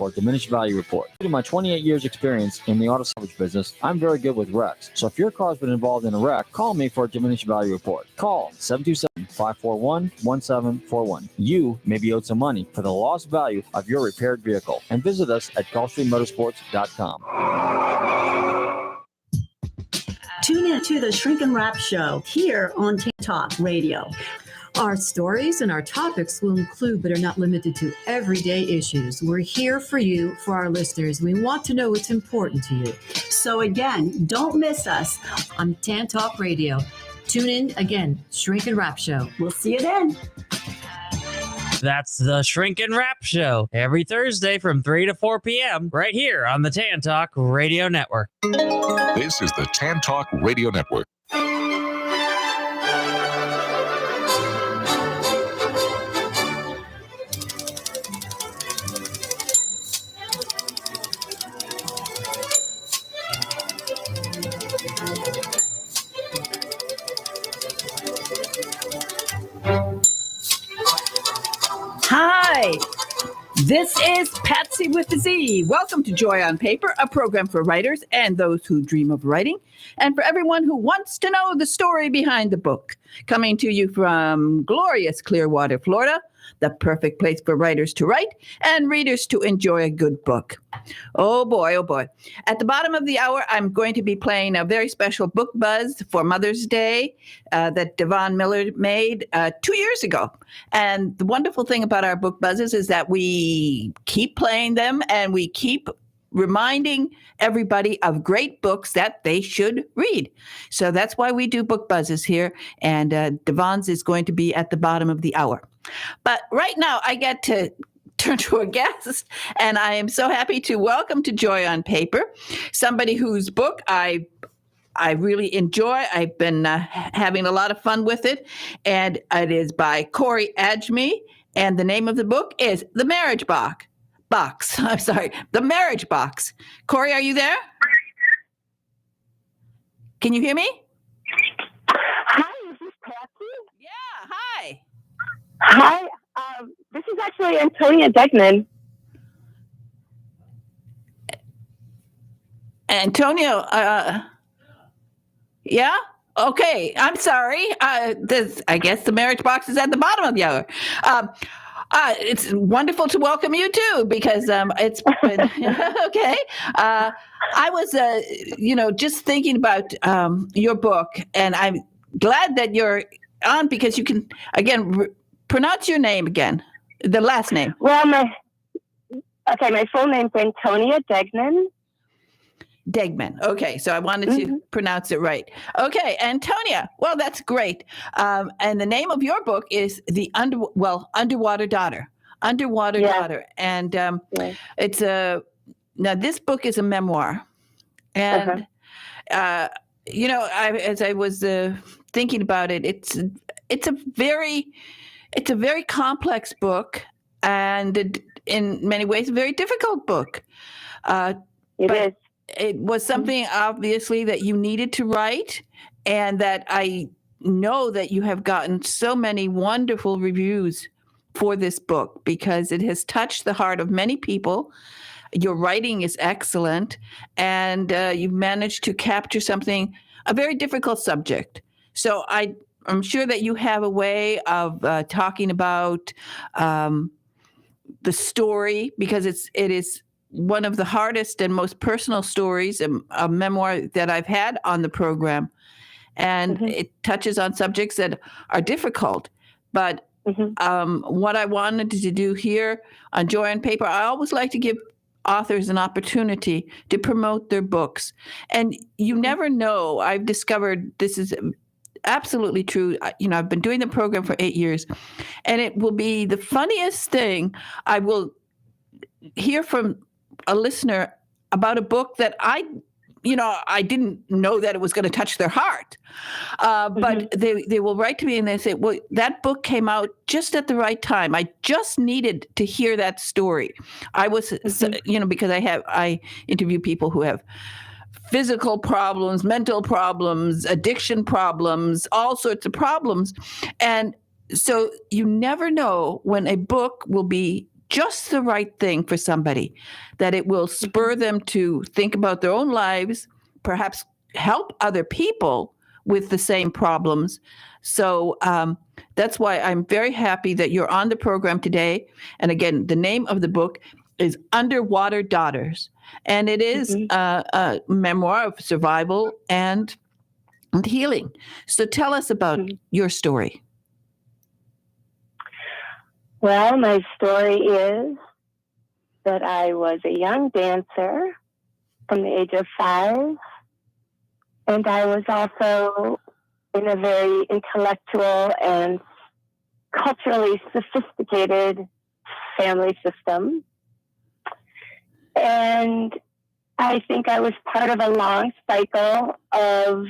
for a diminished value report. Due to my 28 years experience in the auto salvage business, I'm very good with wrecks. So if your car's been involved in a wreck, call me for a diminished value report. Call 727-541-1741. You may be owed some money for the lost value of your repaired vehicle. And visit us at GulfstreamMotorsports.com. Tune in to the Shrink and Wrap Show here on Tan Talk Radio. Our stories and our topics will include, but are not limited to, everyday issues. We're here for you, for our listeners. We want to know what's important to you. So again, don't miss us on Tan Talk Radio. Tune in again, Shrink and Wrap Show. We'll see you then. That's the Shrink and Wrap Show every Thursday from 3 to 4 p.m. right here on the Tan Talk Radio Network. This is the Tan Talk Radio Network. Hi, this is Patsy with the Z. Welcome to Joy on Paper, a program for writers and those who dream of writing, and for everyone who wants to know the story behind the book. Coming to you from glorious Clearwater, Florida, the perfect place for writers to write and readers to enjoy a good book. Oh boy, oh boy. At the bottom of the hour, I'm going to be playing a very special book buzz for Mother's Day that Devon Miller made 2 years ago. And the wonderful thing about our book buzzes is that we keep playing them and we keep reminding everybody of great books that they should read. So that's why we do book buzzes here. And Devon's is going to be at the bottom of the hour. But right now, I get to turn to a guest, and I am so happy to welcome to Joy on Paper somebody whose book I really enjoy. I've been having a lot of fun with it, and it is by Corey Ajmi, and the name of the book is The Marriage Box. The Marriage Box. Corey, are you there? Can you hear me? Hi, is this Patsy? Yeah, hi. Hi, this is actually Antonia Degnan. Antonio, yeah? Okay, I'm sorry. I guess the marriage box is at the bottom of the hour. It's wonderful to welcome you too, because it's been okay. I was, just thinking about your book, and I'm glad that you're on because you can again pronounce your name again, the last name. Well, my full name's Antonia Degnan. Degman. Okay, so I wanted to pronounce it right. Okay, Antonia. Well, that's great. And the name of your book is Underwater Daughter. Underwater Daughter, and it's now this book is a memoir, and as I was thinking about it, it's a very complex book, and in many ways a very difficult book. It is. It was something obviously that you needed to write, and that I know that you have gotten so many wonderful reviews for this book because it has touched the heart of many people. Your writing is excellent, and you've managed to capture a very difficult subject. So I'm sure that you have a way of talking about the story, because it is one of the hardest and most personal stories, a memoir that I've had on the program. And it touches on subjects that are difficult. But what I wanted to do here on Joy on Paper, I always like to give authors an opportunity to promote their books. And you never know. I've discovered this is absolutely true. I've been doing the program for 8 years, and it will be the funniest thing. I will hear from a listener about a book that I didn't know that it was going to touch their heart. But they will write to me and they say, well, that book came out just at the right time. I just needed to hear that story. I was, because I interview people who have physical problems, mental problems, addiction problems, all sorts of problems. And so you never know when a book will be just the right thing for somebody, that it will spur them to think about their own lives, perhaps help other people with the same problems. So that's why I'm very happy that you're on the program today. And again, the name of the book is Underwater Daughters. And it is a memoir of survival and healing. So tell us about your story. Well, my story is that I was a young dancer from the age of 5. And I was also in a very intellectual and culturally sophisticated family system. And I think I was part of a long cycle of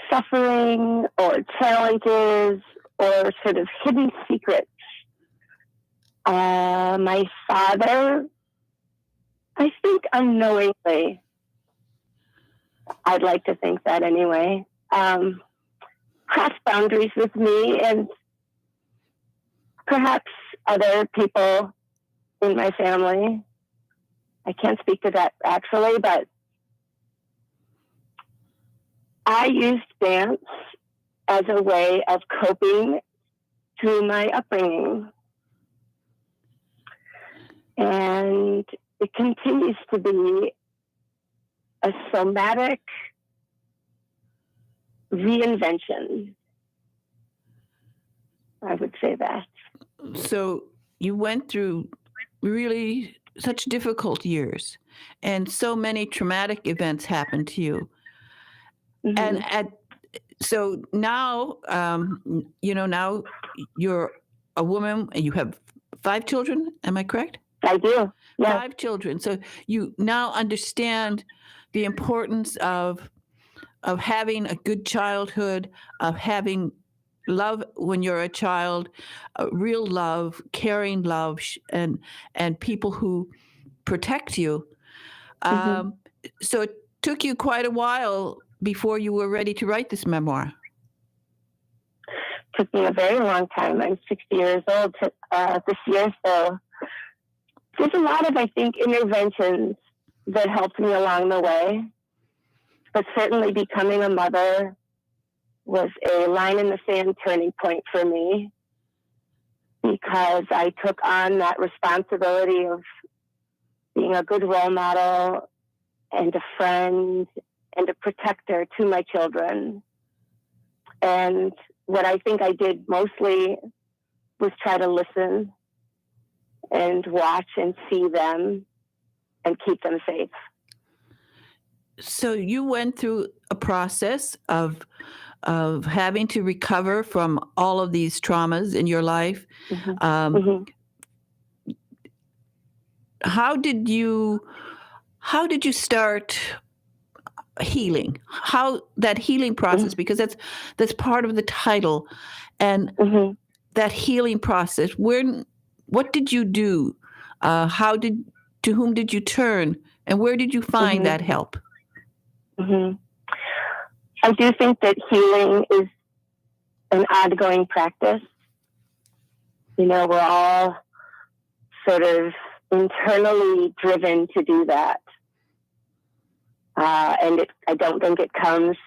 suffering or challenges or sort of hidden secrets. My father, I think unknowingly, I'd like to think that anyway, crossed boundaries with me and perhaps other people in my family. I can't speak to that actually, but I used dance as a way of coping through my upbringing. And it continues to be a somatic reinvention. I would say that. So you went through really such difficult years, and so many traumatic events happened to you. And so now, now you're a woman and you have 5 children. Am I correct? I do. Yeah. 5 children. So you now understand the importance of having a good childhood, of having love when you're a child, real love, caring love, and people who protect you. So it took you quite a while before you were ready to write this memoir. Took me a very long time. I'm 60 years old this year, so there's a lot of, I think, interventions that helped me along the way. But certainly becoming a mother was a line in the sand turning point for me, because I took on that responsibility of being a good role model and a friend and a protector to my children. And what I think I did mostly was try to listen and watch and see them and keep them safe. So you went through a process of having to recover from all of these traumas in your life. How did you start healing? How that healing process, because that's part of the title, and that healing process. What did you do? To whom did you turn, and where did you find that help? I do think that healing is an ongoing practice. You know, we're all sort of internally driven to do that. And I don't think it comes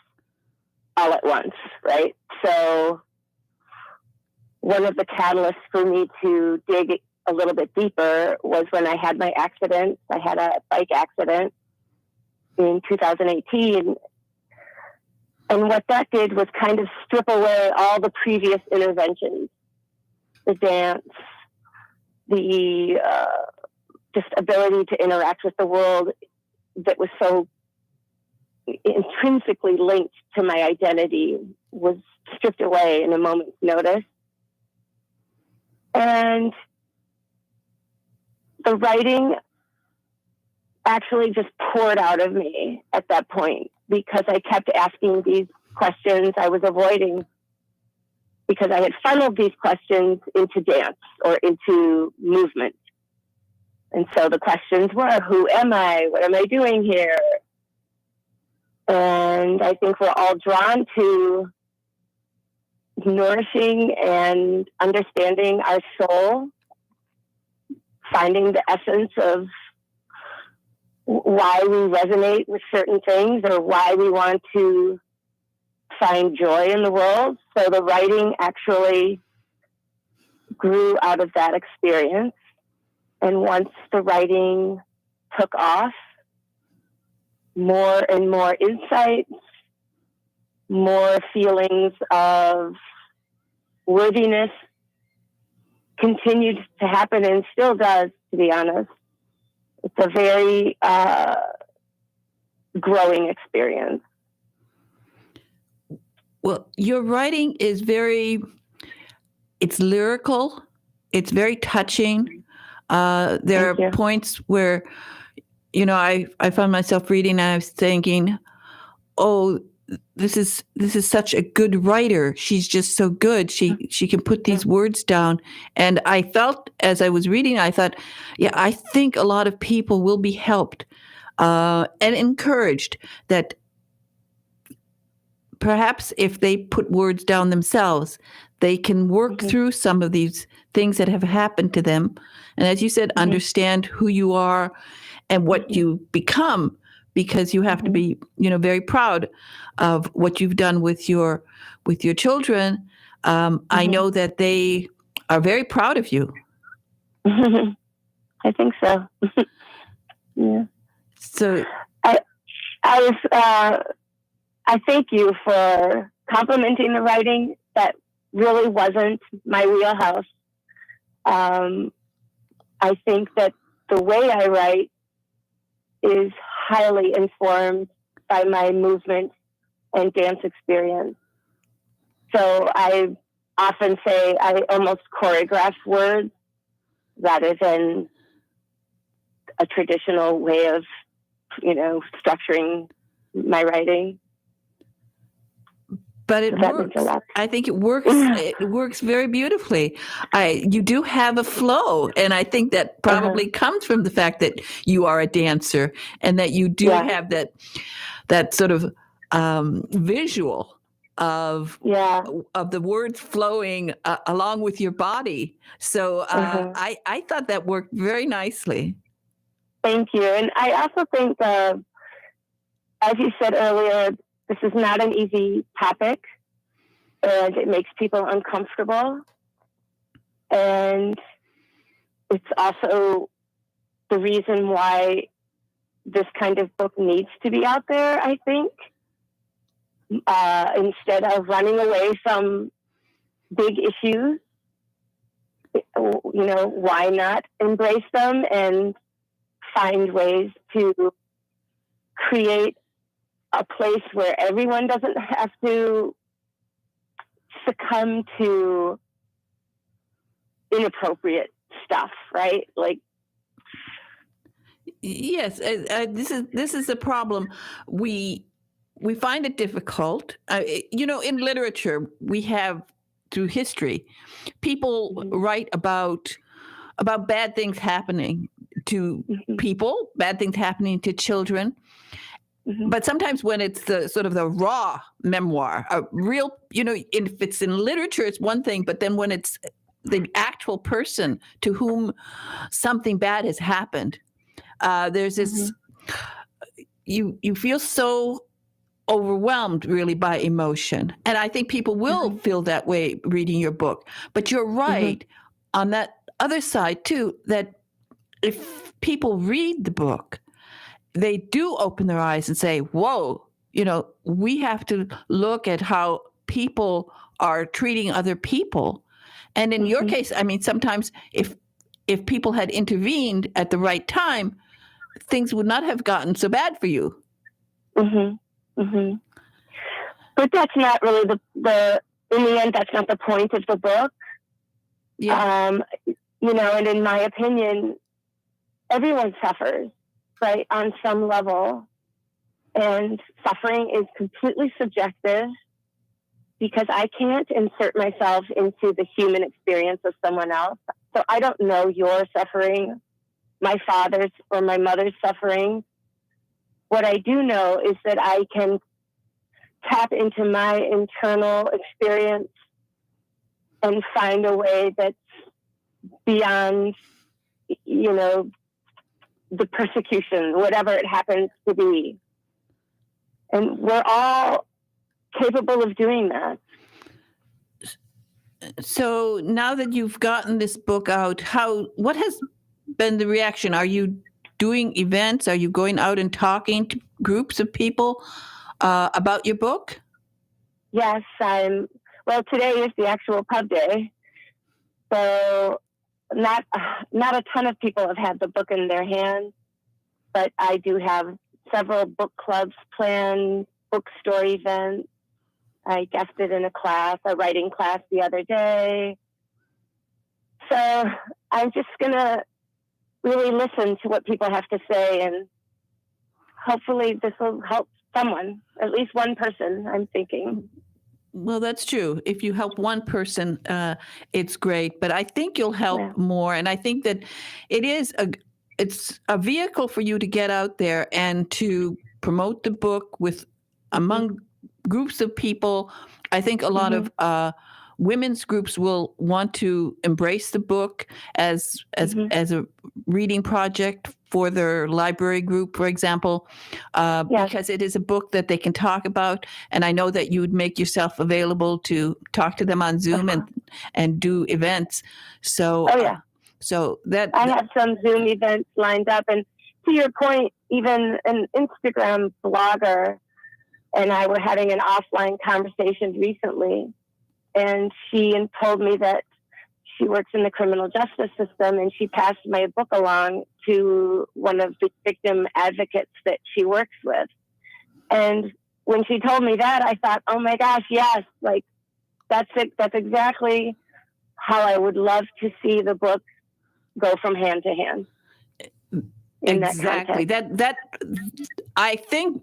all at once, right? So one of the catalysts for me to dig a little bit deeper was when I had my accident. I had a bike accident in 2018. And what that did was kind of strip away all the previous interventions, the dance, the just ability to interact with the world that was so intrinsically linked to my identity was stripped away in a moment's notice. And the writing actually just poured out of me at that point, because I kept asking these questions I was avoiding, because I had funneled these questions into dance or into movement. And so the questions were, who am I? What am I doing here? And I think we're all drawn to nourishing and understanding our soul, finding the essence of why we resonate with certain things or why we want to find joy in the world. So the writing actually grew out of that experience. And once the writing took off, more and more insights, more feelings of worthiness continued to happen and still does, to be honest. It's a very growing experience. Well, your writing is it's lyrical. It's very touching. There are points where, I found myself reading and I was thinking, oh, this is such a good writer. She's just so good. She can put these words down. And I felt as I was reading, I thought, yeah, I think a lot of people will be helped and encouraged that perhaps if they put words down themselves, they can work through some of these things that have happened to them. And as you said, understand who you are and what you become, because you have to be, very proud of what you've done with your children. I know that they are very proud of you. I think so. Yeah. So I thank you for complimenting the writing. That really wasn't my wheelhouse. I think that the way I write is highly informed by my movement and dance experience. So I often say I almost choreograph words rather than a traditional way of, structuring my writing. But it works. I think it works. It works very beautifully. You do have a flow, and I think that probably comes from the fact that you are a dancer and that you do have that sort of visual of the words flowing along with your body. So I thought that worked very nicely. Thank you, and I also think, as you said earlier, this is not an easy topic, and it makes people uncomfortable. And it's also the reason why this kind of book needs to be out there, I think. Instead of running away from big issues, why not embrace them and find ways to create a place where everyone doesn't have to succumb to inappropriate stuff, right? Like, yes, this is a problem. We find it difficult. In literature, we have through history, people write about bad things happening to people, bad things happening to children. But sometimes when it's the sort of the raw memoir, a real, if it's in literature, it's one thing. But then when it's the actual person to whom something bad has happened, there's this, you feel so overwhelmed really by emotion. And I think people will feel that way reading your book. But you're right on that other side too, that if people read the book, they do open their eyes and say, whoa, we have to look at how people are treating other people. And in your case, I mean, sometimes if people had intervened at the right time, things would not have gotten so bad for you. But that's not really the in the end, that's not the point of the book. And in my opinion, everyone suffers, right, on some level. And suffering is completely subjective because I can't insert myself into the human experience of someone else. So I don't know your suffering, my father's or my mother's suffering. What I do know is that I can tap into my internal experience and find a way that's beyond, the persecution, whatever it happens to be. And we're all capable of doing that. So now that you've gotten this book out, what has been the reaction? Are you doing events? Are you going out and talking to groups of people about your book? Yes, today is the actual pub day. So not a ton of people have had the book in their hands, but I do have several book clubs planned, bookstore events. I guested in a writing class the other day. So I'm just going to really listen to what people have to say, and hopefully this will help someone, at least one person, I'm thinking. Well, that's true. If you help one person, it's great. But I think you'll help more. And I think that it's a vehicle for you to get out there and to promote the book among groups of people. I think a lot of women's groups will want to embrace the book as a reading project for their library group, for example, because it is a book that they can talk about. And I know that you would make yourself available to talk to them on Zoom and do events. So, so that I have some Zoom events lined up. And to your point, even an Instagram blogger and I were having an offline conversation recently, and she told me that she works in the criminal justice system, and she passed my book along to one of the victim advocates that she works with. And when she told me that, I thought, oh my gosh, yes, like that's it. That's exactly how I would love to see the book go from hand to hand. Exactly. That I think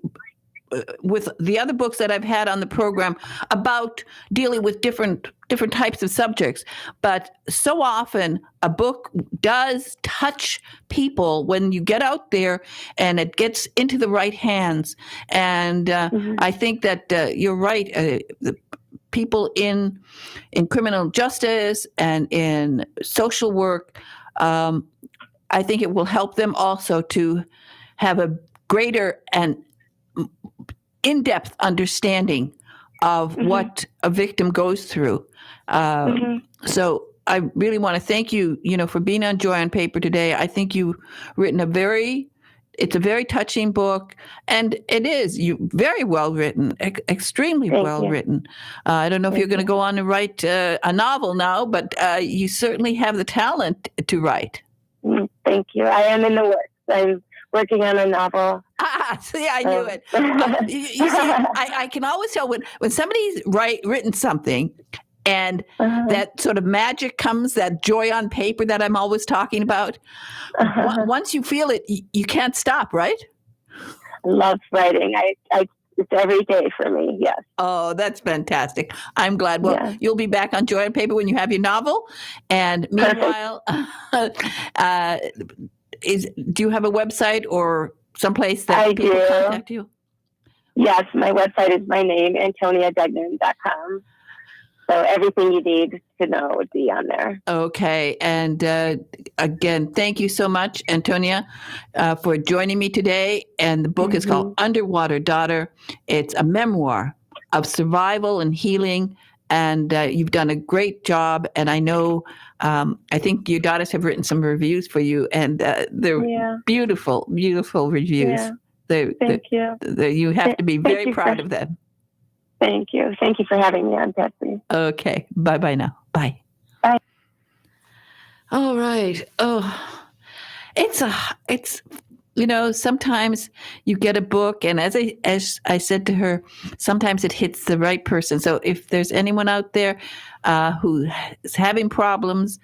with the other books that I've had on the program about dealing with different types of subjects, but so often a book does touch people when you get out there and it gets into the right hands. And I think that you're right. The people in criminal justice and in social work, I think it will help them also to have a greater and in-depth understanding of what a victim goes through. So I really want to thank you, for being on Joy on Paper today. I think you've written it's a very touching book, and it is very well written, extremely well written. I don't know if you're going to go on and write a novel now, but you certainly have the talent to write. Thank you. I am in the works. I'm working on a novel. See, I knew it. You see, I can always tell when somebody's written something and that sort of magic comes, that joy on paper that I'm always talking about. Once you feel it, you can't stop, right? I love writing. It's every day for me, yes. Oh, that's fantastic. I'm glad. Well, you'll be back on Joy on Paper when you have your novel. And meanwhile, do you have a website or someplace that people contact you? Yes, my website is my name, AntoniaDegnan.com. So everything you need to know would be on there. Okay. And again, thank you so much, Antonia, for joining me today. And the book is called Underwater Daughter. It's a memoir of survival and healing. And you've done a great job. And I know, I think your daughters have written some reviews for you. And they're beautiful, beautiful reviews. Yeah. Thank you. You have to be very proud of them. Thank you. Thank you for having me on, Betsy. Okay. Bye-bye now. Bye. Bye. All right. Oh, it's sometimes you get a book, and as I said to her, sometimes it hits the right person. So if there's anyone out there who is having problems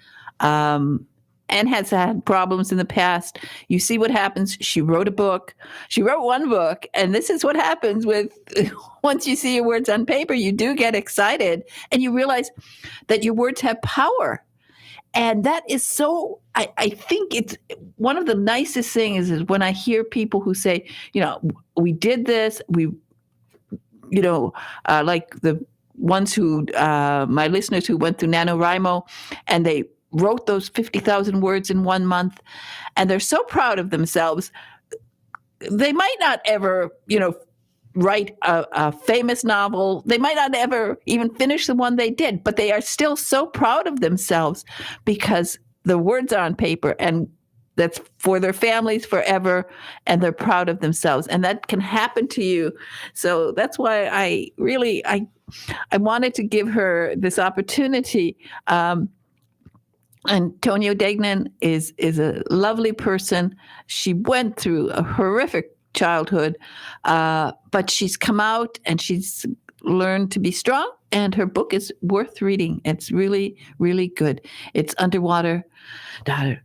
and has had problems in the past, you see what happens. She wrote a book. She wrote one book, and this is what happens with once you see your words on paper, you do get excited, and you realize that your words have power. And that is so, I think it's one of the nicest things is when I hear people who say, we did this, like the ones who, my listeners who went through NaNoWriMo, and they wrote those 50,000 words in 1 month, and they're so proud of themselves. They might not ever, write a famous novel. They might not ever even finish the one they did, but they are still so proud of themselves because the words are on paper, and that's for their families forever, and they're proud of themselves. And that can happen to you. So that's why I wanted to give her this opportunity. Antonio Degnan is a lovely person. She went through a horrific childhood, but she's come out and she's learned to be strong, and her book is worth reading. It's really, really good. It's Underwater Daughter.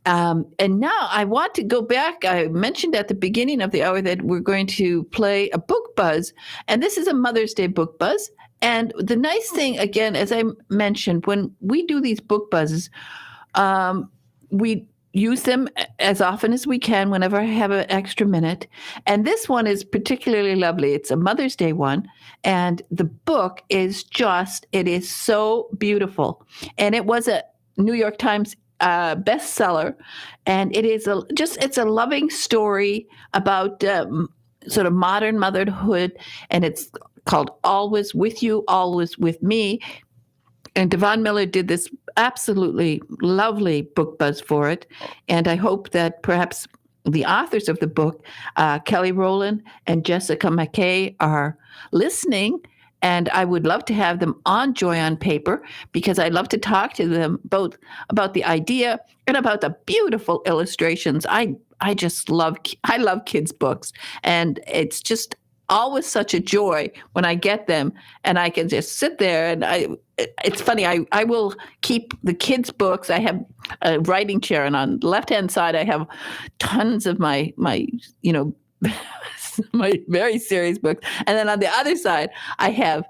And now I want to go back. I mentioned at the beginning of the hour that we're going to play a book buzz, and this is a Mother's Day book buzz. And the nice thing, again, as I mentioned, when we do these book buzzes, we use them as often as we can whenever I have an extra minute. And this one is particularly lovely. It's a Mother's Day one. And the book is it is so beautiful. And it was a New York Times bestseller. And it is it's a loving story about sort of modern motherhood. And it's called Always With You, Always With Me. And Devon Miller did this absolutely lovely book buzz for it. And I hope that perhaps the authors of the book, Kelly Rowland and Jessica McKay, are listening. And I would love to have them on Joy on Paper, because I'd love to talk to them both about the idea and about the beautiful illustrations. I love kids' books. And it's just always such a joy when I get them and I can just sit there and it's funny. I will keep the kids' books. I have a writing chair, and on the left-hand side, I have tons of my my very serious books. And then on the other side, I have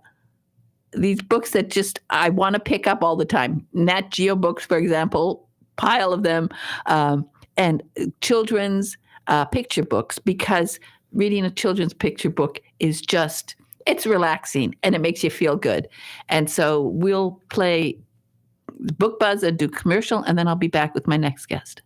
these books that just I want to pick up all the time. Nat Geo books, for example, pile of them, and children's picture books, because reading a children's picture book is it's relaxing and it makes you feel good. And so we'll play book buzz and do commercial, and then I'll be back with my next guest.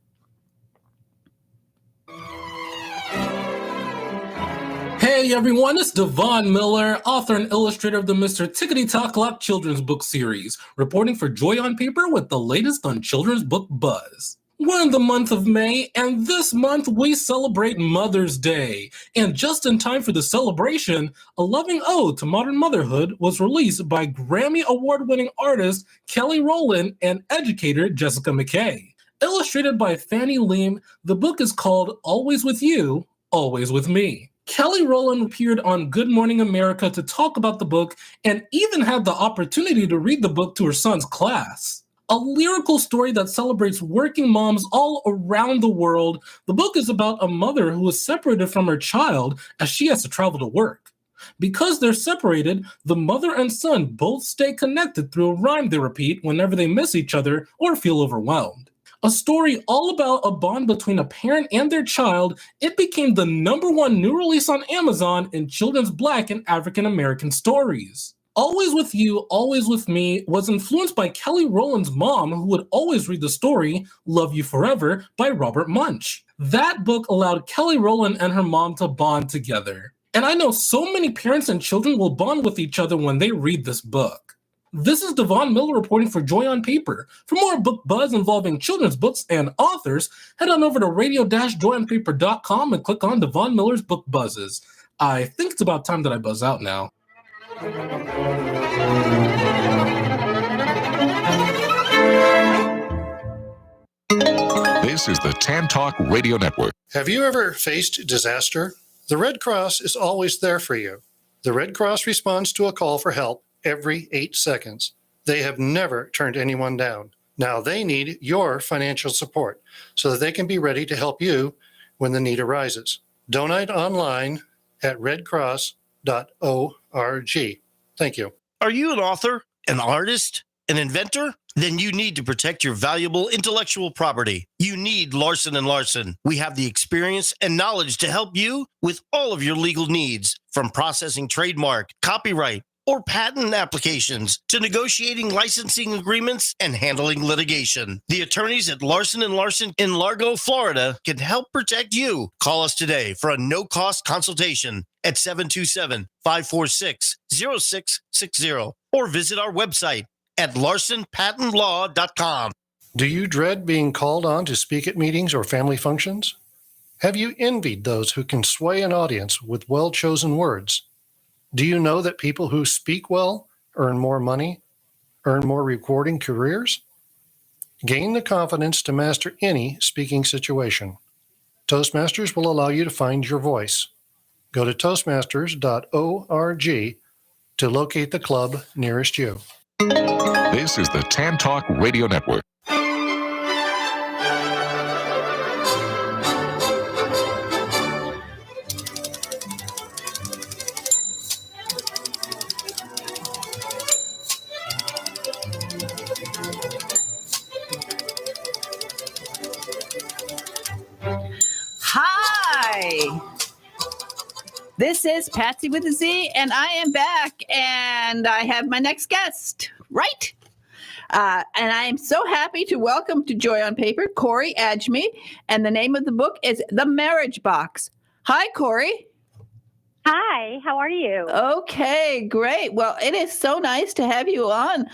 Hey everyone, it's Devon Miller, author and illustrator of the Mr. Tickety Talk Clock children's book series, reporting for Joy on Paper with the latest on children's book buzz. We're in the month of May, and this month we celebrate Mother's Day. And just in time for the celebration, a loving ode to modern motherhood was released by Grammy Award-winning artist Kelly Rowland and educator Jessica McKay. Illustrated by Fannie Leem, the book is called Always With You, Always With Me. Kelly Rowland appeared on Good Morning America to talk about the book and even had the opportunity to read the book to her son's class. A lyrical story that celebrates working moms all around the world, the book is about a mother who is separated from her child as she has to travel to work. Because they're separated, the mother and son both stay connected through a rhyme they repeat whenever they miss each other or feel overwhelmed. A story all about a bond between a parent and their child, it became the #1 new release on Amazon in children's Black and African American stories. Always With You, Always With Me was influenced by Kelly Rowland's mom, who would always read the story Love You Forever by Robert Munsch. That book allowed Kelly Rowland and her mom to bond together. And I know so many parents and children will bond with each other when they read this book. This is Devon Miller reporting for Joy on Paper. For more book buzz involving children's books and authors, head on over to radio-joyonpaper.com and click on Devon Miller's Book Buzzes. I think it's about time that I buzz out now. This is the Tan Talk Radio Network. Have you ever faced disaster? The Red Cross is always there for you. The Red Cross responds to a call for help every 8 seconds. They have never turned anyone down. Now they need your financial support so that they can be ready to help you when the need arises. Donate online at redcross.org. Thank you. Are you an author, an artist, an inventor? Then you need to protect your valuable intellectual property. You need Larson & Larson. We have the experience and knowledge to help you with all of your legal needs, from processing trademark, copyright, or patent applications to negotiating licensing agreements and handling litigation. The attorneys at Larson & Larson in Largo, Florida can help protect you. Call us today for a no-cost consultation at 727-546-0660 or visit our website at larsonpatentlaw.com. Do you dread being called on to speak at meetings or family functions? Have you envied those who can sway an audience with well-chosen words? Do you know that people who speak well earn more money, earn more rewarding careers? Gain the confidence to master any speaking situation. Toastmasters will allow you to find your voice. Go to toastmasters.org to locate the club nearest you. This is the TAN Talk Radio Network. Hi, this is Patsy with a Z, and I am back, and I have my next guest, right? And I am so happy to welcome to Joy on Paper, Corey Ajmi, and the name of the book is The Marriage Box. Hi, Corey. Hi, how are you? Okay, great. Well, it is so nice to have you on.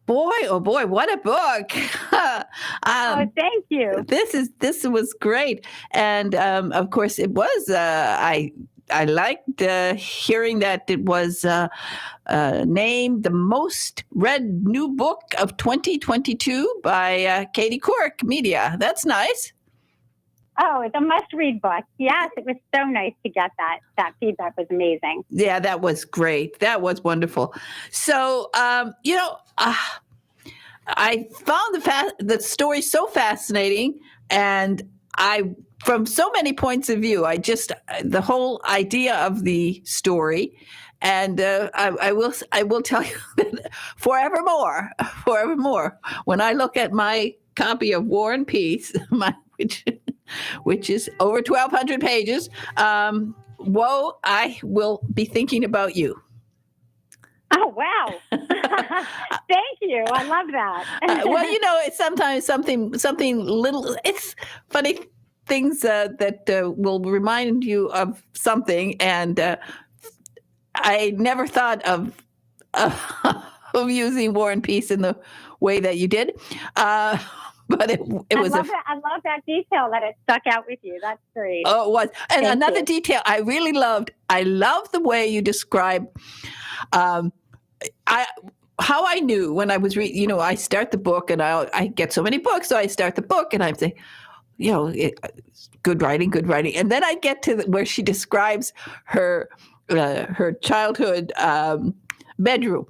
Boy, oh boy, what a book! Oh, thank you. This was great, and of course, it was. I liked hearing that it was named the most read new book of 2022 by Katie Couric Media. That's nice. Oh, it's a must-read book. Yes, it was so nice to get that. That feedback was amazing. Yeah, that was great. That was wonderful. So, I found the story so fascinating, and from so many points of view, the whole idea of the story, and I will tell you that forevermore, when I look at my copy of War and Peace, which is over 1,200 pages, I will be thinking about you. Oh, wow. Thank you. I love that. Well, it's sometimes something little, it's funny things that will remind you of something. And I never thought of using War and Peace in the way that you did. But it was. I love that detail that it stuck out with you. That's great. Oh, it was. And Thank another you. detail I really loved. I love the way you describe. How I knew when I was reading. I start the book, and I get so many books, so I start the book, and I'm saying, good writing, and then I get to where she describes her childhood bedroom,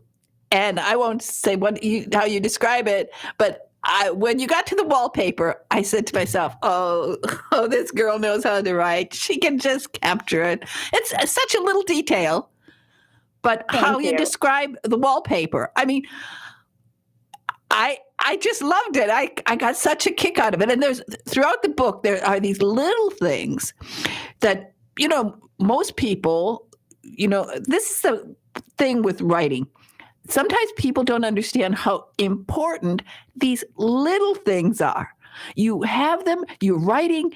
and I won't say how you describe it, but. When you got to the wallpaper, I said to myself, oh, this girl knows how to write. She can just capture it. It's such a little detail, but how you describe the wallpaper. I mean, I just loved it. I got such a kick out of it. And throughout the book, there are these little things that, most people, this is the thing with writing. Sometimes people don't understand how important these little things are. You have them, you're writing,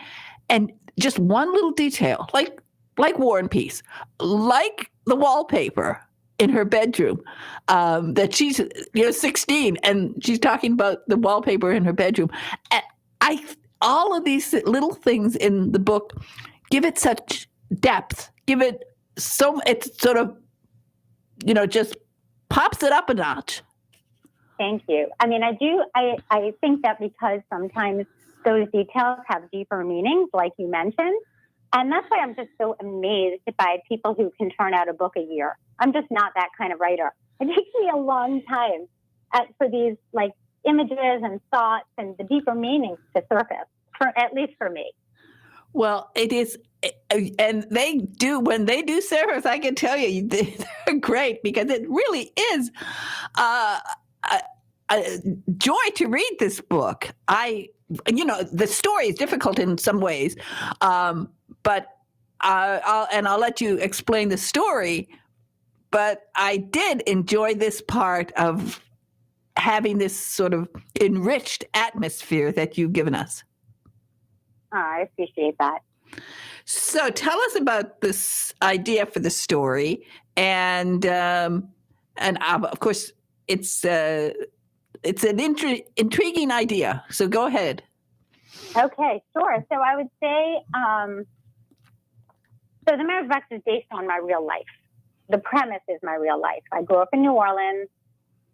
and just one little detail, like War and Peace, like the wallpaper in her bedroom, that she's 16 and she's talking about the wallpaper in her bedroom. And all of these little things in the book give it such depth, it's sort of, just pops it up a notch. Thank you. I mean, I think that because sometimes those details have deeper meanings, like you mentioned, and that's why I'm just so amazed by people who can turn out a book a year. I'm just not that kind of writer. It takes me a long time for these images and thoughts and the deeper meanings to surface, at least for me. Well, it is, and when they do surface, I can tell you, they're great, because it really is a joy to read this book. The story is difficult in some ways, but I'll let you explain the story. but I did enjoy this part of having this sort of enriched atmosphere that you've given us. Oh, I appreciate that. So tell us about this idea for the story, and of course it's an intriguing idea. So go ahead. Okay, sure. So I would say, so the marriage box is based on my real life. The premise is my real life. I grew up in New Orleans.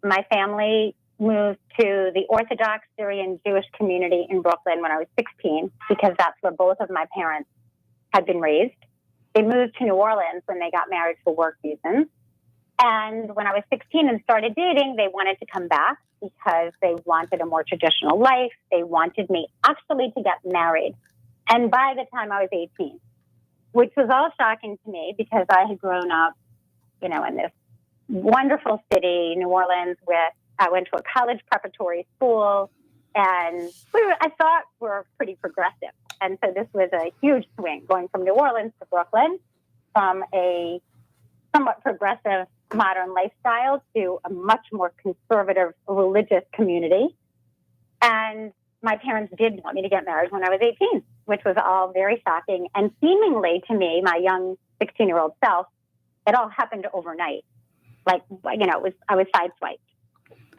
My family moved to the Orthodox Syrian Jewish community in Brooklyn when I was 16, because that's where both of my parents had been raised. They moved to New Orleans when they got married for work reasons. And when I was 16 and started dating, they wanted to come back because they wanted a more traditional life. They wanted me actually to get married. And by the time I was 18, which was all shocking to me because I had grown up, in this wonderful city, New Orleans, where I went to a college preparatory school, and I thought we're pretty progressive. And so this was a huge swing, going from New Orleans to Brooklyn, from a somewhat progressive modern lifestyle to a much more conservative religious community. And my parents did want me to get married when I was 18, which was all very shocking. And seemingly to me, my young 16-year-old self, it all happened overnight. I was sideswiped.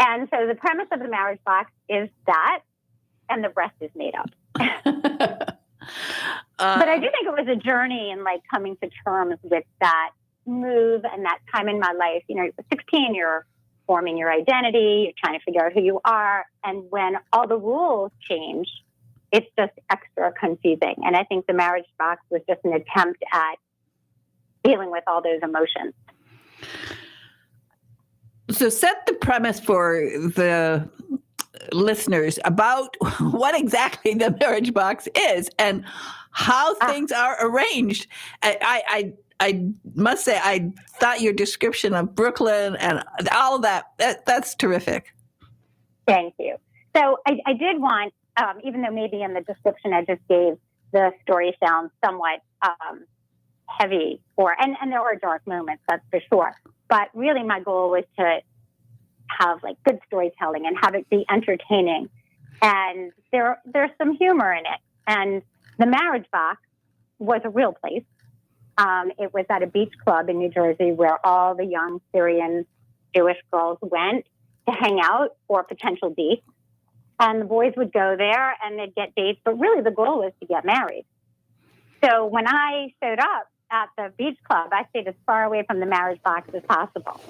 And so the premise of the marriage box is that, and the rest is made up. But I do think it was a journey in coming to terms with that move and that time in my life. You're 16, you're forming your identity, you're trying to figure out who you are. And when all the rules change, it's just extra confusing. And I think the marriage box was just an attempt at dealing with all those emotions. So set the premise for the listeners about what exactly the marriage box is and how things are arranged. I must say, I thought your description of Brooklyn and all of that's terrific. Thank you. So I did want, even though maybe in the description I just gave, the story sounds somewhat heavy, and there are dark moments, that's for sure. But really my goal was to have good storytelling and have it be entertaining. And there's some humor in it. And the marriage box was a real place. It was at a beach club in New Jersey where all the young Syrian Jewish girls went to hang out for potential dates. And the boys would go there and they'd get dates, but really the goal was to get married. So when I showed up at the beach club, I stayed as far away from the marriage box as possible.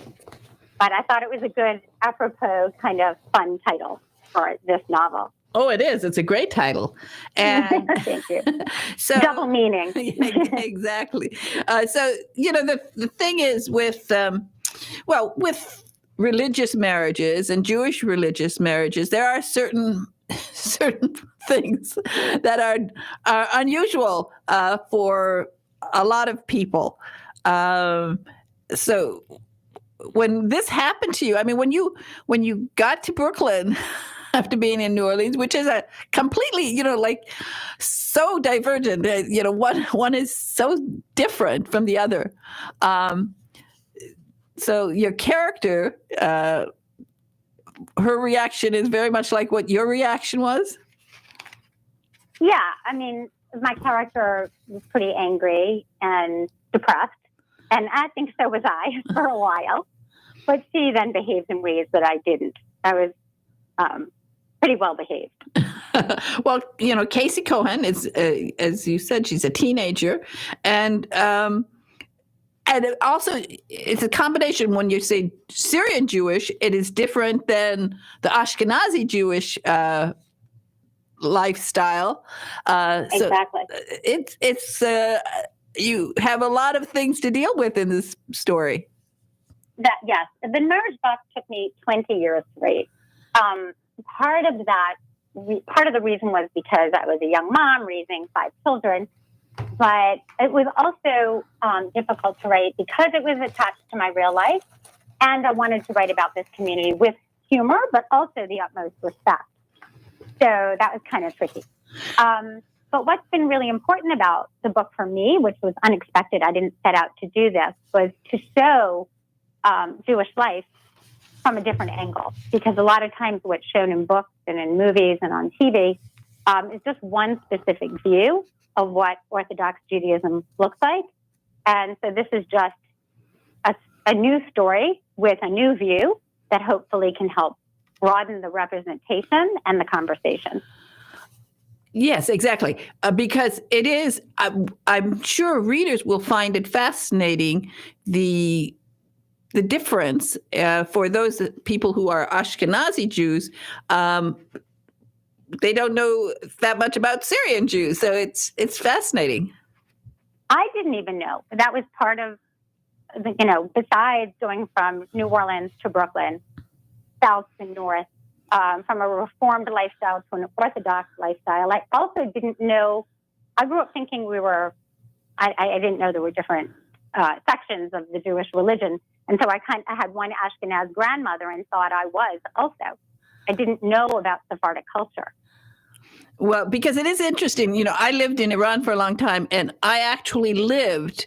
But I thought it was a good, apropos, kind of fun title for this novel. Oh, it is. It's a great title. And thank you. So double meaning. Exactly. So, the thing is with religious marriages and Jewish religious marriages, there are certain things that are unusual for a lot of people. So when this happened to you, when you got to Brooklyn after being in New Orleans, which is a completely, so divergent, one is so different from the other. So your character, her reaction is very much like what your reaction was? Yeah, my character was pretty angry and depressed, and I think so was I for a while. But she then behaved in ways that I didn't. I was pretty well behaved. Well, Casey Cohen is, as you said, she's a teenager, and it also it's a combination. When you say Syrian Jewish, it is different than the Ashkenazi Jewish lifestyle. Exactly. So it's you have a lot of things to deal with in this story. Yes, the marriage box took me 20 years to write. Part of the reason was because I was a young mom raising 5 children, but it was also difficult to write because it was attached to my real life, and I wanted to write about this community with humor, but also the utmost respect. So that was kind of tricky. But what's been really important about the book for me, which was unexpected, I didn't set out to do this, was to show Jewish life from a different angle, because a lot of times what's shown in books and in movies and on TV is just one specific view of what Orthodox Judaism looks like. And so this is just a new story with a new view that hopefully can help broaden the representation and the conversation. Yes, exactly. Because it is, I'm sure readers will find it fascinating, the difference for those people who are Ashkenazi Jews. They don't know that much about Syrian Jews, so it's fascinating. I didn't even know. That was part of, besides going from New Orleans to Brooklyn, south to north, from a reformed lifestyle to an Orthodox lifestyle. I also didn't know, I grew up thinking I didn't know there were different sections of the Jewish religion. And so I had one Ashkenaz grandmother and thought I was also. I didn't know about Sephardic culture. Well, because it is interesting. I lived in Iran for a long time, and I actually lived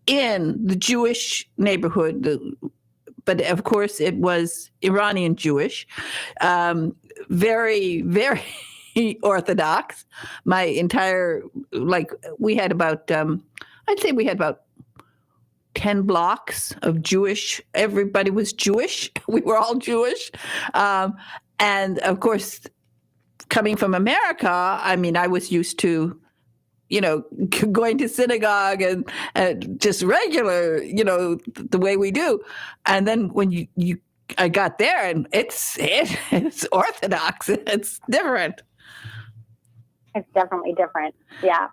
in the Jewish neighborhood, but of course it was Iranian Jewish, very, very Orthodox. My entire, we had about, I'd say we had about 10 blocks of Jewish. Everybody was Jewish. We were all Jewish. And of course, coming from America, I mean, I was used to, going to synagogue and just regular, the way we do. And then when I got there, and it's Orthodox. It's different. It's definitely different. Yeah.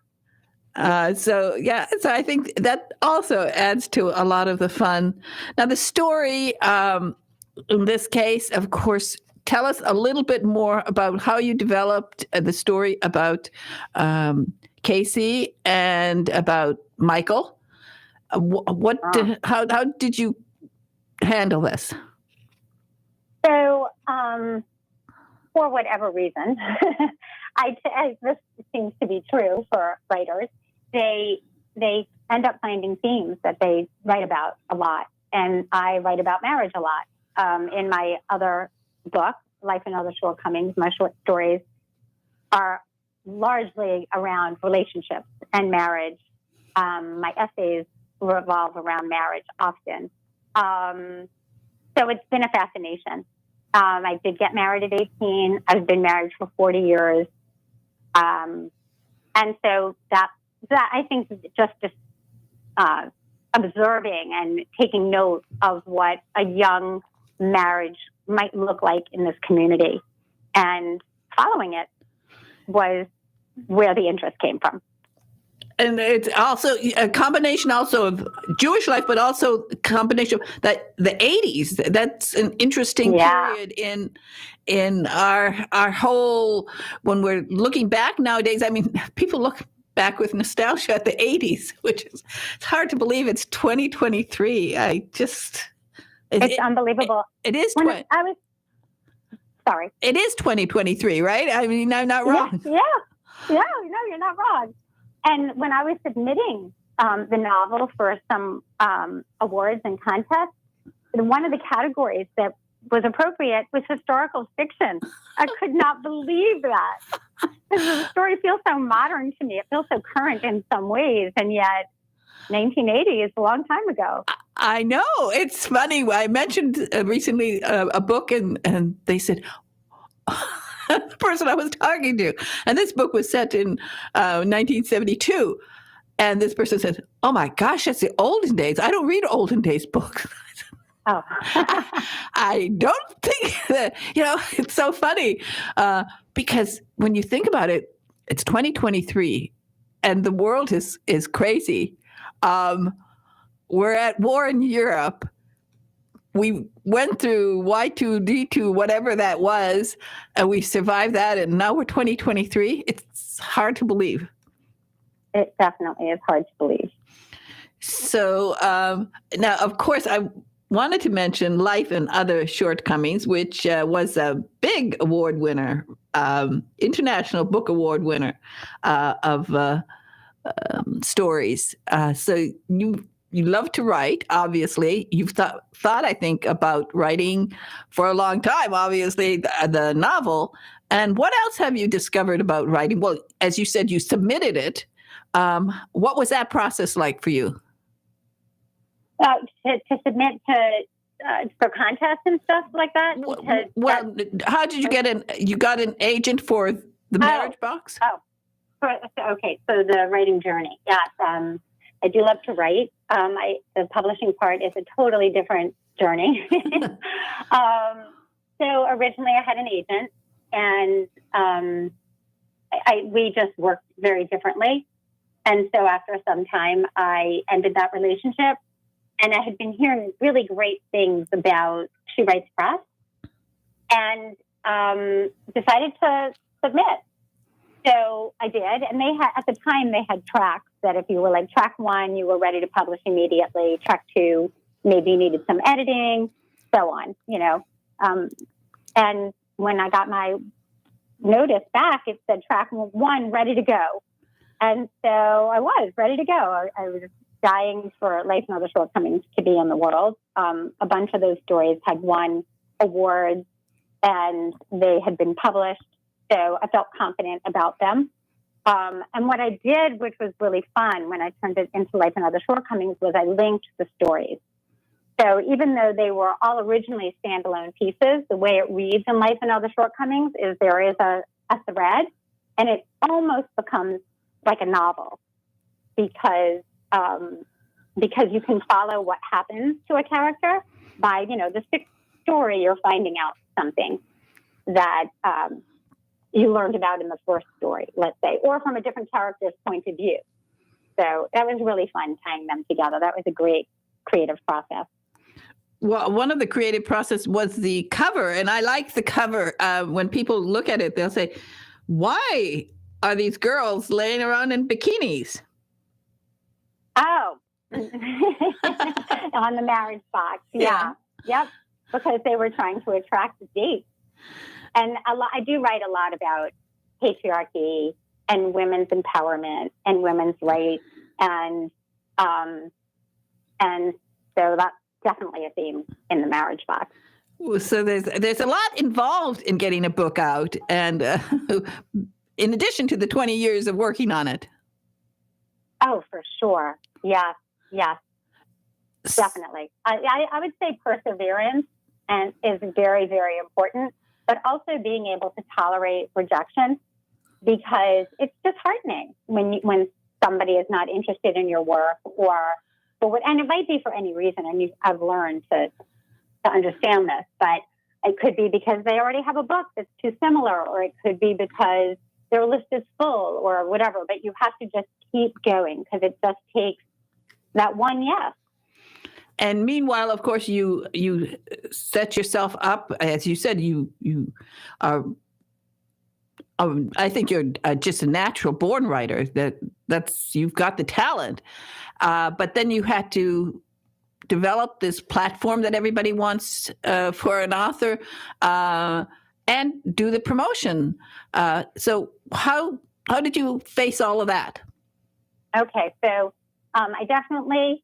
So I think that also adds to a lot of the fun. Now, the story, in this case, of course, tell us a little bit more about how you developed the story about Casey and about Michael. How did you handle this? So, for whatever reason, this seems to be true for writers. They end up finding themes that they write about a lot, and I write about marriage a lot. In my other book, Life and Other Shortcomings, my short stories are largely around relationships and marriage. My essays revolve around marriage often. So it's been a fascination. I did get married at 18. I've been married for 40 years. And so that I think just observing and taking note of what a young marriage might look like in this community and following it was where the interest came from. And it's also a combination also of Jewish life, but also a combination that the 80s. That's an interesting period in our whole, when we're looking back nowadays. I mean, people look back with nostalgia at the 80s, which is, it's hard to believe it's 2023. It's unbelievable. It is. Sorry. It is 2023, right? I mean, I'm not wrong. Yeah. No, you're not wrong. And when I was submitting the novel for some awards and contests, one of the categories that was appropriate was historical fiction. I could not believe that. The story feels so modern to me. It feels so current in some ways, and yet 1980 is a long time ago. I know. It's funny. I mentioned recently a book, and they said, the person I was talking to, and this book was set in 1972. And this person said, "Oh my gosh, that's the olden days. I don't read olden days books." Oh. I don't think that, it's so funny because when you think about it, it's 2023 and the world is crazy. We're at war in Europe. We went through Y2D2, whatever that was, and we survived that. And now we're 2023. It's hard to believe. It definitely is hard to believe. So now, of course, I wanted to mention Life and Other Shortcomings, which was a big award winner, International Book Award winner of stories. So you you love to write, obviously. You've thought, I think, about writing for a long time, obviously, the novel. And what else have you discovered about writing? Well, as you said, you submitted it. What was that process like for you? To submit for contests and stuff like that? Well, how did you get you got an agent for the marriage box? Okay. So the writing journey. Yes. I do love to write. The publishing part is a totally different journey. So originally I had an agent, and we just worked very differently. And so after some time, I ended that relationship, and I had been hearing really great things about She Writes Press, and decided to submit. So I did, and at the time they had tracks that if you were like track 1, you were ready to publish immediately. Track 2, maybe you needed some editing, so on, and when I got my notice back, it said track 1 ready to go. And so I was ready to go. I was dying for Life and Other Shortcomings to be in the world. A bunch of those stories had won awards, and they had been published. So I felt confident about them. And what I did, which was really fun when I turned it into Life and Other Shortcomings, was I linked the stories. So even though they were all originally standalone pieces, the way it reads in Life and Other Shortcomings is there is a thread, and it almost becomes like a novel because you can follow what happens to a character by, the 6th story, you're finding out something that you learned about in the 1st story, let's say, or from a different character's point of view. So that was really fun tying them together. That was a great creative process. Well, one of the creative process was the cover, and I like the cover. When people look at it, they'll say, why are these girls laying around in bikinis? Oh, on the marriage box. Yeah. Yep. Because they were trying to attract dates. And I do write a lot about patriarchy and women's empowerment and women's rights. And so that's definitely a theme in the marriage box. So there's a lot involved in getting a book out, and in addition to the 20 years of working on it. Oh, for sure. Yes, definitely. I would say perseverance is very, very important, but also being able to tolerate rejection, because it's disheartening when somebody is not interested in your work, and it might be for any reason. And I've learned to understand this, but it could be because they already have a book that's too similar, or it could be because their list is full or whatever, but you have to just keep going because it just takes that one yes. And meanwhile, of course, you set yourself up, as you said, you are, I think you're just a natural born writer, that's you've got the talent, but then you had to develop this platform that everybody wants for an author, and do the promotion. So how did you face all of that? Okay, so I definitely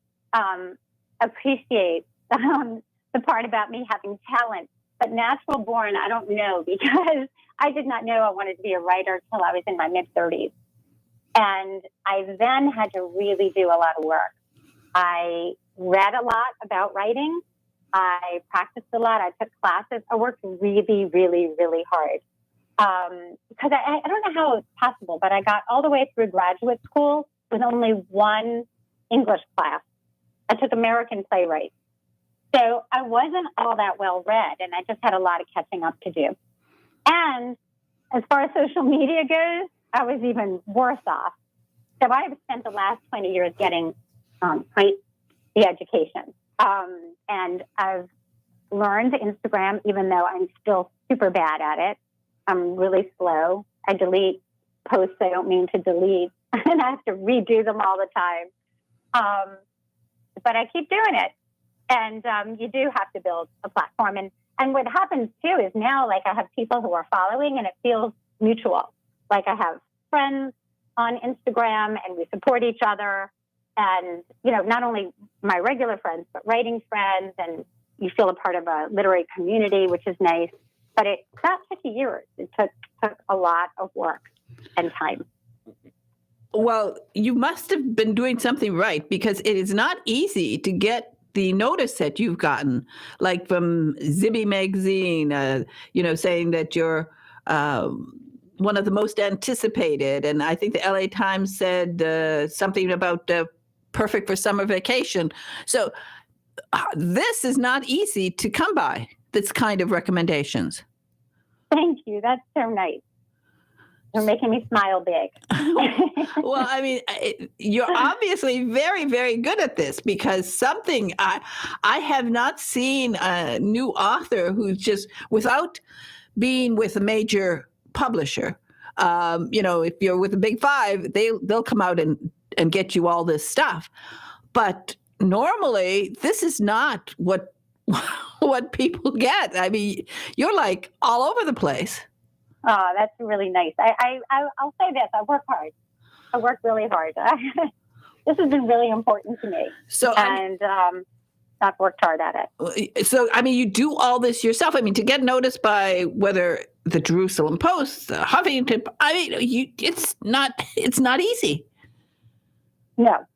appreciate the part about me having talent, but natural born, I don't know, because I did not know I wanted to be a writer till I was in my mid-30s. And I then had to really do a lot of work. I read a lot about writing. I practiced a lot. I took classes. I worked really, really, really hard. Because I don't know how it's possible, but I got all the way through graduate school with only one English class. I took American playwright. So I wasn't all that well read, and I just had a lot of catching up to do. And as far as social media goes, I was even worse off. So I have spent the last 20 years getting the education. And I've learned Instagram, even though I'm still super bad at it. I'm really slow. I delete posts I don't mean to delete, and I have to redo them all the time. But I keep doing it. And you do have to build a platform. And what happens, too, is now, like, I have people who are following, and it feels mutual. Like, I have friends on Instagram, and we support each other. and, not only my regular friends, but writing friends, and you feel a part of a literary community, which is nice. But that took years. It took a lot of work and time. Well, you must have been doing something right, because it is not easy to get the notice that you've gotten, like from Zibby magazine, saying that you're one of the most anticipated. And I think the LA Times said something about perfect for summer vacation. So this is not easy to come by, this kind of recommendations. Thank you. That's so nice. You're making me smile big. Well, I mean, you're obviously very, very good at this, because something I have not seen a new author who's just, without being with a major publisher, if you're with the big five, they'll come out and get you all this stuff. But normally, this is not what people get. I mean, you're like all over the place. Oh, that's really nice. I'll say this. I work hard. I work really hard. This has been really important to me. I've worked hard at it. So, I mean, you do all this yourself. I mean, to get noticed by whether the Jerusalem Post, the Huffington, I mean, it's not easy. No.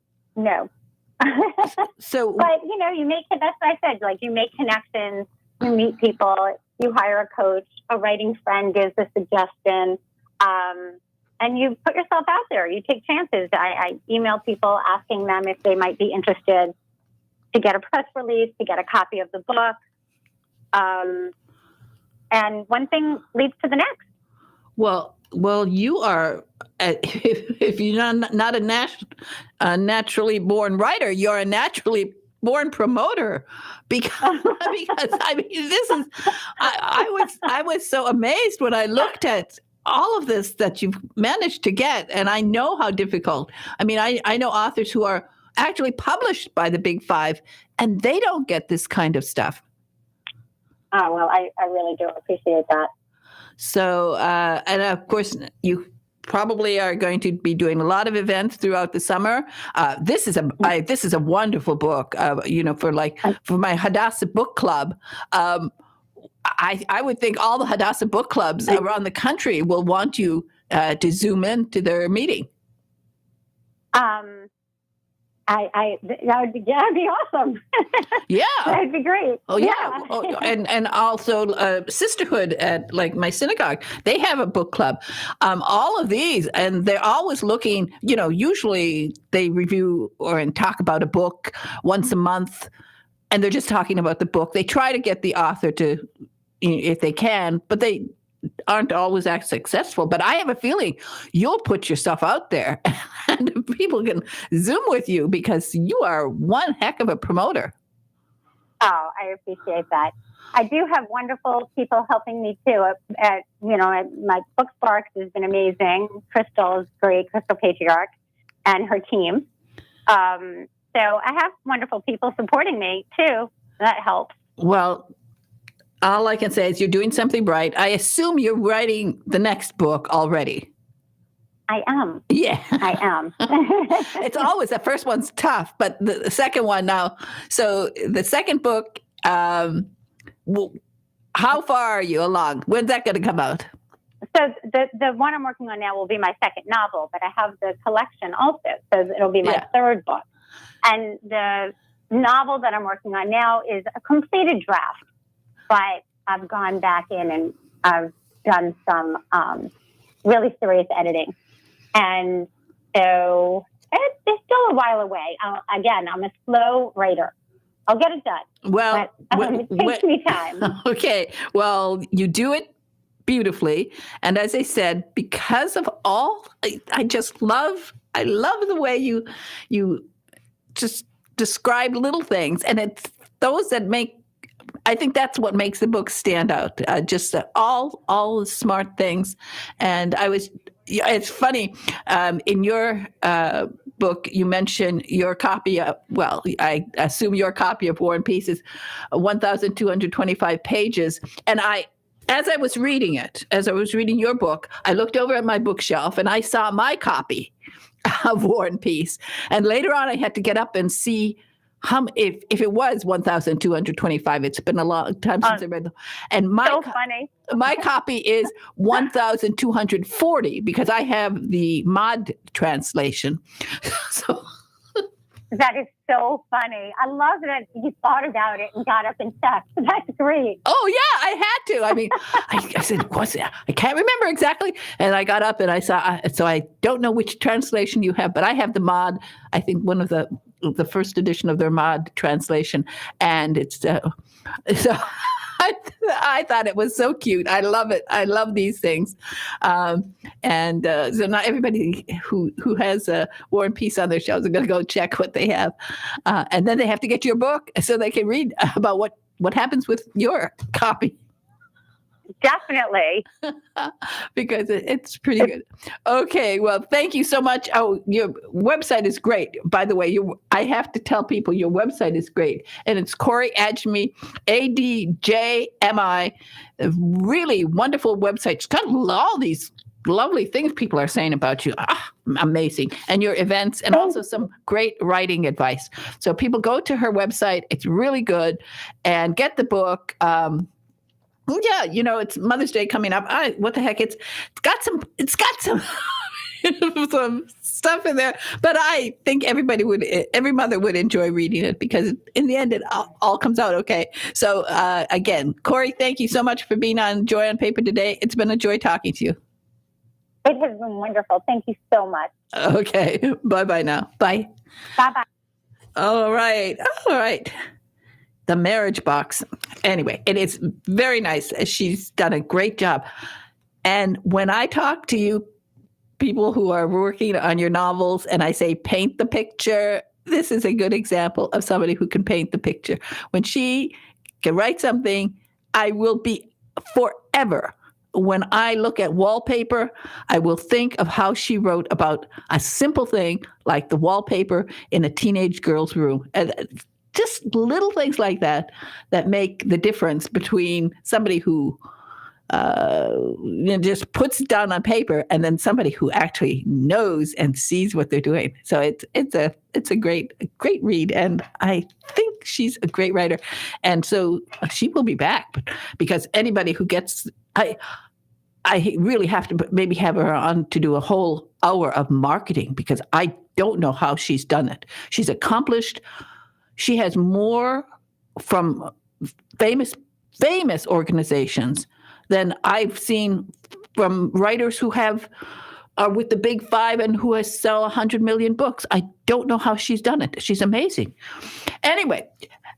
So, but you make, that's what I said. Like, you make connections, you meet people, you hire a coach, a writing friend gives a suggestion, and you put yourself out there. You take chances. I email people asking them if they might be interested to get a press release, to get a copy of the book. And one thing leads to the next. Well, you are, if you're not a naturally born writer, you're a naturally born promoter, because I mean, this is, I was so amazed when I looked at all of this that you've managed to get. And I know how difficult. I mean, I know authors who are actually published by the big five, and they don't get this kind of stuff. Oh, well, I really do appreciate that. So, and of course, you probably are going to be doing a lot of events throughout the summer. This is a wonderful book, for my Hadassah book club. I would think all the Hadassah book clubs around the country will want you to zoom in to their meeting. That'd be awesome. Yeah, that'd be great. Oh yeah, and also Sisterhood at like my synagogue, they have a book club. All of these, and they're always looking. Usually they review and talk about a book once a month, and they're just talking about the book. They try to get the author to, if they can, but they aren't always as successful. But I have a feeling you'll put yourself out there and people can Zoom with you, because you are one heck of a promoter. Oh, I appreciate that. I do have wonderful people helping me too. My Book Sparks has been amazing. Crystal is great, Crystal Patriarch, and her team. So I have wonderful people supporting me too. That helps. Well, all I can say is you're doing something right. I assume you're writing the next book already. I am. Yeah. I am. It's always, the first one's tough, but the second one now. So the second book, how far are you along? When's that going to come out? So the one I'm working on now will be my second novel, but I have the collection also. So it'll be my third book. And the novel that I'm working on now is a completed draft. But I've gone back in and I've done some really serious editing. And so it's still a while away. Again, I'm a slow writer. I'll get it done. Well, it takes me time. Okay. Well, you do it beautifully. And as I said, because of all, I love the way you just describe little things. And it's those that I think that's what makes the book stand out. Just all the smart things. And it's funny, in your book, you mentioned your copy of, I assume your copy of War and Peace is 1,225 pages. And as I was reading your book, I looked over at my bookshelf and I saw my copy. of War and Peace. And later on, I had to get up and see if it was 1,225. It's been a long time since I read them. And funny. My copy is 1,240 because I have the mod translation. So that is so funny. I love that you thought about it and got up and checked. That's great. Oh, yeah, I had to. I mean, I said, what's that? I can't remember exactly. And I got up and I saw, so I don't know which translation you have, but I have the mod, I think one of the first edition of their mod translation. And it's, so I thought it was so cute. I love it. I love these things. So not everybody who has War and Peace on their shelves are going to go check what they have. And then they have to get your book so they can read about what happens with your copy. Definitely. Because it's pretty good. Okay, well, thank you so much. Oh, your website is great. By the way, I have to tell people your website is great. And it's Corey Adjmi, ADJMI. A really wonderful website. It's got all these lovely things people are saying about you. Amazing. And your events and also some great writing advice. So people go to her website. It's really good. And get the book. Yeah, it's Mother's Day coming up. What the heck? It's got some some stuff in there, but I think every mother would enjoy reading it because in the end, it all comes out okay. So again, Corey, thank you so much for being on Joy on Paper today. It's been a joy talking to you. It has been wonderful. Thank you so much. Okay. Bye-bye now. Bye. Bye-bye. All right. The marriage box. Anyway, it is very nice. She's done a great job. And when I talk to you, people who are working on your novels, and I say, paint the picture, this is a good example of somebody who can paint the picture. When she can write something, I will be forever. When I look at wallpaper, I will think of how she wrote about a simple thing like the wallpaper in a teenage girl's room. And just little things like that make the difference between somebody who just puts it down on paper and then somebody who actually knows and sees what they're doing. So it's a great read, and I think she's a great writer. And so she will be back because anybody who gets I really have to maybe have her on to do a whole hour of marketing because I don't know how she's done it. She's accomplished. She has more from famous organizations than I've seen from writers who are with the big five and who has sell 100 million books. I don't know how she's done it. She's amazing. Anyway,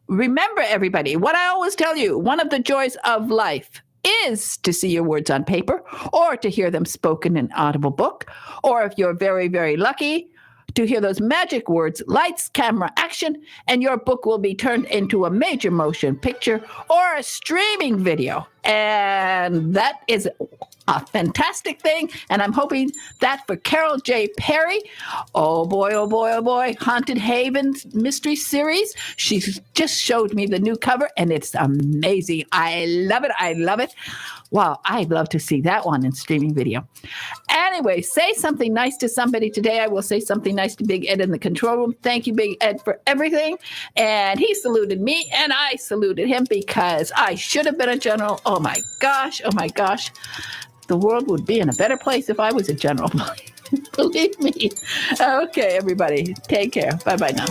remember everybody, what I always tell you, one of the joys of life is to see your words on paper or to hear them spoken in audible book, or if you're very, very lucky, to hear those magic words, lights, camera, action, and your book will be turned into a major motion picture or a streaming video. And that is a fantastic thing. And I'm hoping that for Carol J. Perry, oh boy, Haunted Havens Mystery Series. She just showed me the new cover and it's amazing. I love it. Wow, I'd love to see that one in streaming video. Anyway, say something nice to somebody today. I will say something nice to Big Ed in the control room. Thank you, Big Ed, for everything. And he saluted me, and I saluted him because I should have been a general. Oh, my gosh. The world would be in a better place if I was a general. Believe me. Okay, everybody, take care. Bye-bye now.